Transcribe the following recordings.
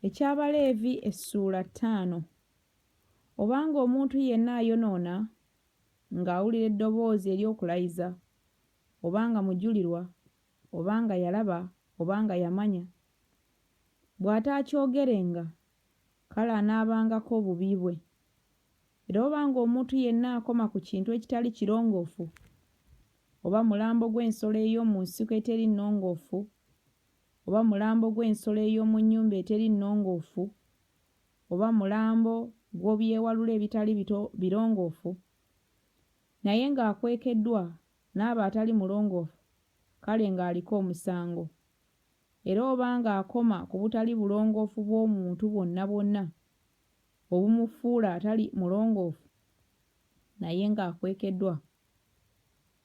Eky'Abaleevi essuula 5. Obanga omuntu yenna ayonoona ng'awulira eddoboozi ery'okulayiza, obanga mujulirwa, obanga yalaba, obanga yamanya, bw'ataakyogerenga, kale anaabangako obubi bwe. Era obanga omuntu yenna akoma ku kintu ekitali kirongoofu, oba mulambo gw'ensolo ey'omu nsiko eteri nnongoofu, oba mulambo gw'ensolo ey'omu nnyumba eteri nnongoofu, oba mulambo gw'obyewalula ebitali birongoofu, naye ng'akwekeddwa n'aba atali mulongoofu, kale ng'aliko omusango. Era obanga akoma ku butali bulongoofu bw'omuntu bwonna bwonna obumufuula atali mulongoofu, naye ng'akwekeddwa,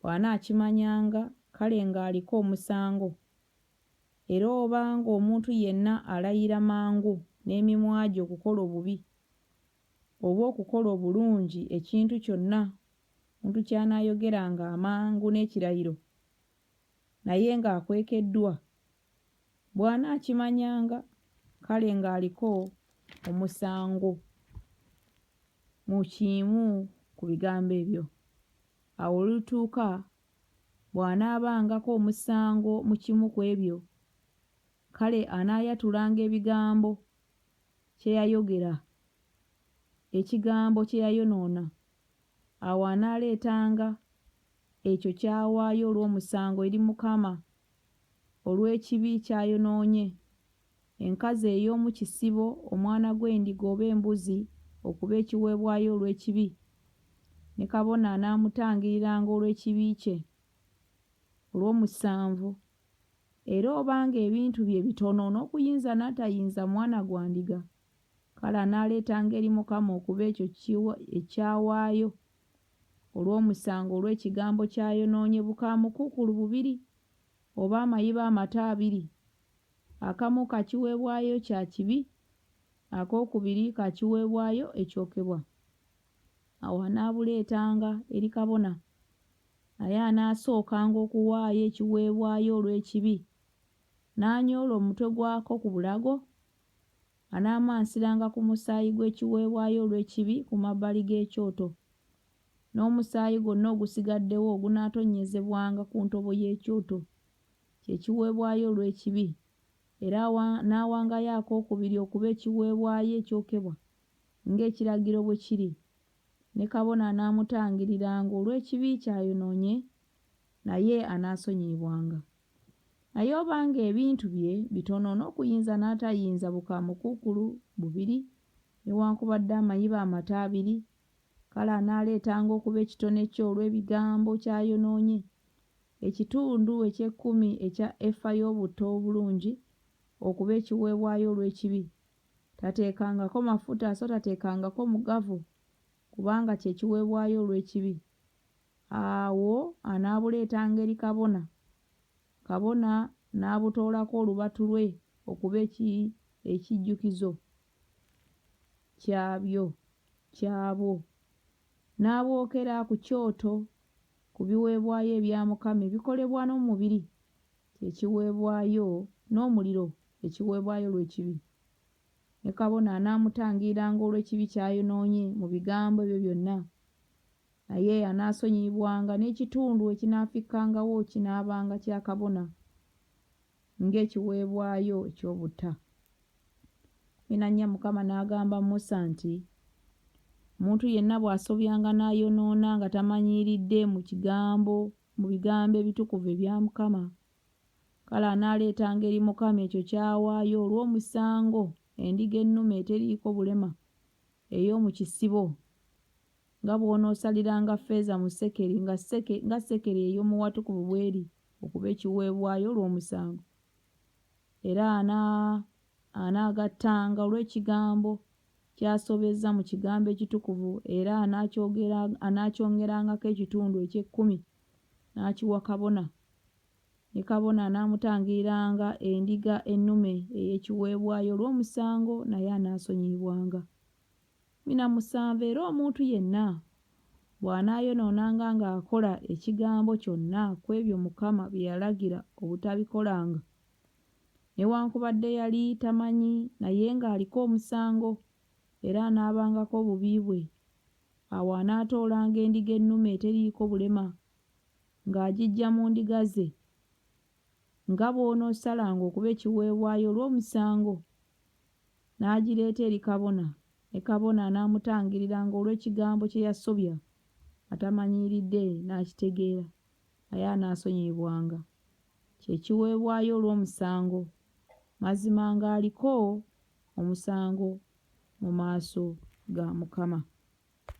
bw'anaakimanyanga kale ng'aliko omusango. Era obanga omuntu yenna alayira mangu n'emimwa gye okukola obubi oba okukola obulungi ekintu kyonna omuntu ky'anaayogeranga amangu n'ekirayiro, naye ng'akwekeddwa, bw'anaakimanyanga kale ng'aliko omusango mu kimu ku bigambo ebyo. Awo olutuuka bw'anaabangako omusango mu kimu ku ebyo, kale anaayatulanga ebigambo kye yayogera, ekigambo kye yayonoona. Awo anaaleetanga ekyo ky'awaayo olw'omusango eri Mukama olw'ekibi ky'ayonoonye. Enkazi ey'omu kisibo, omwana gw'endiga oba embuzi okuba ekiweebwayo olw'ekibi, ne kabona anaamutangiriranga olw'ekibi kye olw'omusanvu. Era obanga ebintu bye bitono n'okuyinza n'atayinza mwana gwa ndiga, kale anaaleetanga eri Mukama okuba ekyo ekyawaayo olw'omusango olw'ekigambo ky'ayonoonye bukaamukuukulu 2 oba amayiba amato 2. Akamu ka kiweebwayo kya kibi, akookubiri ka kiweebwayo ekyokebwa. Awo anaabuleetanga eri kabona, naye anaasookanga okuwaayo ekiweebwayo olw'ekibi, n'anyoola omutwe gwako ku bulago, anaamansiranga ku musaayi gw'ekiweebwayo olw'ekibi ku mabbali g'ekyoto, n'omusaayi gwonna ogusigaddewo ogunaatonnyezebwanga ku ntobo y'ekyoto, kye kiweebwayo olw'ekibi. Era n'awangayo akookubiri okuba ekiweebwayo ekyokebwa ng'ekiragiro bwe kiri, ne kabona anaamutangiriranga olw'ekibi ky'ayonoonye, naye anaasonyiyibwanga. Naye obanga ebintu bye bitono n'okuyinza n'atayinza bukaamukuukulu 2 newankubadde amayiba amato 2, kale anaaleetanga okuba ekitone kye olw'ebigambo ky'ayonoonye, ekitundu eky'ekkumi ekya efa y'obutto obulungi okuba ekiweebwayo olw'ekibi. Tateekangako mafuta so tateekangako mugavu, kubanga kye kiweebwayo olw'ekibi. Awo anaabuleetanga eri kabona, kabona n'abutoolako olubatu lwe okuba ekijjukizo kyabwo, n'abwokera ku kyoto ku biweebwayo ebya Mukama ebikolebwa n'omubiri, kye kiweebwayo n'omuliro ekiweebwayo olw'ekibi. Ne kabona anaamutangiriranga olw'ekibi ky'ayonoonye mu bigambo ebyo byonna, naye anaasonyiyibwanga n'ekitundu ekinaafikkangawo kinaabanga kya kabona ng'ekiweebwayo eky'obutta. 14 Mukama n'agamba Musa nti, omuntu yenna bw'asobyanga n'ayonoona nga tamanyiiridde mu bigambo ebitukuvu ebya Mukama, kale anaaleetanga eri Mukama ekyo ky'awaayo olw'omusango endiga ennume eteriiko bulema ey'omu kisibo, nga bw'onoosaliranga ffeeza mu sekeri nga sekeri ey'omu watukuvu bw'eri okuba ekiweebwayo olw'omusango. Era anaagattanga olw'ekigambo ky'asobezza mu kigambo ekitukuvu, era anaakyongerangako ekitundu eky'ekkumi n'akiwa kabona. Ne kabona anaamutangiriranga endiga ennume ey'ekiweebwayo olw'omusango, naye anaasonyiyibwanga. 17 Era omuntu yenna bw'anaayonoonanga ng'akola ekigambo kyonna ku ebyo Mukama bye yalagira obutabikolanga, newankubadde yali tamanyi naye ng'aliko omusango era anaabangako obubi bwe. Awo anaatoolanga endiga ennume eteriiko bulema ng'agiggya mu ndiga ze nga bw'onoosalanga okuba ekiweebwayo olw'omusango, n'agireeta eri kabona, ne kabona anaamutangiriranga olw'ekigambo kye yasobya atamanyiiridde n'akitegeera, naye anaasonyiyibwanga. Kye kiweebwayo olw'omusango, mazima ng'aliko omusango mu maaso ga Mukama.